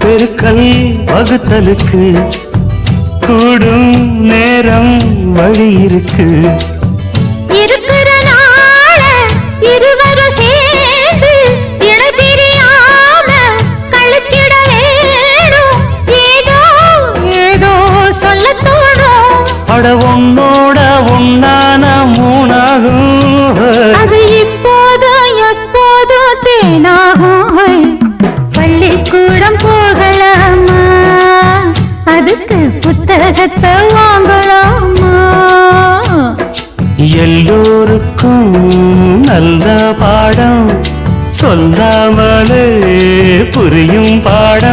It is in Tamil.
பெருக்கல் வகுத்தலுக்கு கூடும் நேரம் வழி இருக்கு. இருக்கிற நாள இருவரும் சேர்ந்து இணை பிரியாம கழிச்சிட வேணும். ஏதோ ஏதோ சொல்ல தோணும். அட உன்னோட ஒன்னான மூணாகும். அது இப்போதும் எப்போதும் தேனாகும். பள்ளிக்கூடம் போகலாமா, அதுக்கு புத்தகத்தை வாங்கலாமா? எல்லோருக்கும் நல்ல பாடம் சொல்லாமலே புரியும் பாடம்.